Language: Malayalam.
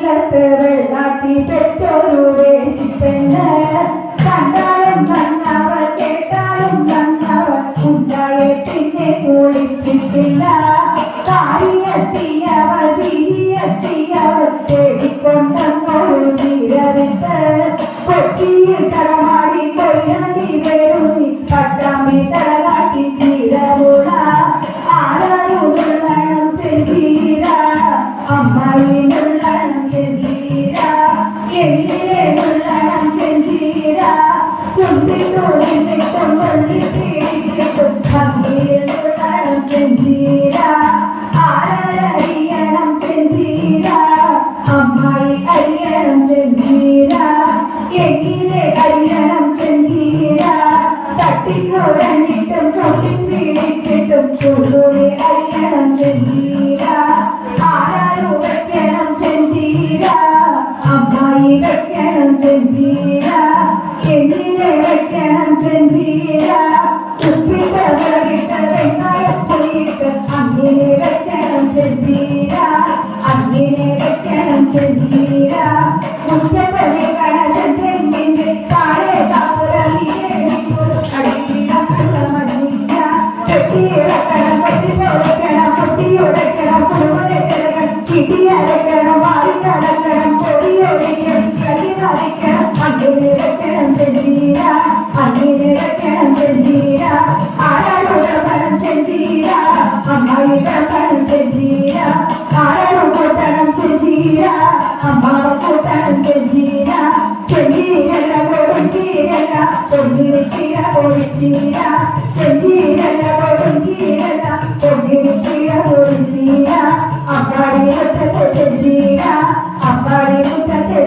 ഇല്ലത്ത് വെള്ളാട്ടി പെറ്റൊരു ദേശിപ്പെണ്ണ് കണ്ടാലും നന്നവൾ കേട്ടാലും നന്നവൾ ഉണ്ടായെ പിന്നെ കുളിച്ചിട്ടില്ല കാര്യവൾ വീര്യവൾ തേടിക്കൊണ്ടൊരു നീരവിത്ത് കൊച്ചിയിൽ തടമാടി കൊയ്യാടി വേണി പട്ടാമ്പി തടകാട്ടി ചീരമുള ആരാരുള്ളണം ചെല്ലീര അമ്മായി നുള്ളണം ചെല്ലീര എങ്കിലേ നുള്ളണം ചെല്ലീര തുമ്പിട്ടു നിന്നിട്ടും കൊള്ളി പീഡിച്ചിട്ടും ഭംഗിയിൽ നുള്ളണം ചെല്ലീര ആരറിയണം ചെല്ലീര അമ്മായി അറിയണം ചെല്ലീര എങ്കിലേ അറിയണം ചെല്ലീര തട്ടിക്കുടഞ്ഞിട്ടും കൊട്ടി പീഡിച്ചിട്ടും ചുരുളി അറിയണം ചെല്ലീര ആരാരു വെക്കണം ചെല്ലീര അമ്മായി വെക്കണം ചെല്ലീര എങ്കിലേ വെക്കണം ചെല്ലീര ഉപ്പിട്ട വിളകിട്ട വെങ്കായം പൊടിയിട്ട് അങ്ങനെ വെക്കണം ചെല്ലീര അങ്ങനെ വെക്കണം ചെല്ലീര മുറ്റത്തെ കടലിൽ തെങ്ങിന്റെ താഴെ കെട്ടിയിടക്കണം കെട്ടിപ്പൊളിക്കണം പൊട്ടിയൊടക്കണം പുഴുവനെ ചെലകണം ചിടിയടക്കണം മാറിക്കടക്കണം പൊടിയൊടിക്കണം കളിമറിക്കണം അങ്ങനെ വെക്കണം ചെല്ലീര അങ്ങനെ വെക്കണം ചെല്ലീര ആരാടണം ചെല്ലീര അമ്മായിയുടെ പണം ചെല്ലീര ആരാടണം ചെല്ലീര അമ്മാവ കൂട്ടണം ചെല്ലീര ചെല്ലീരല്ല കൊടുത്തീരല്ല പൊന്നിരിക്കീര പൊളിച്ചീര ചെല്ലീരല്ല കൊടുത്തീരല്ല പൊന്നിരിക്കീര പൊളിച്ചീര അപ്പാടി മുറ്റത്തെ ചെല്ലീര അപ്പാടി മുറ്റത്തെ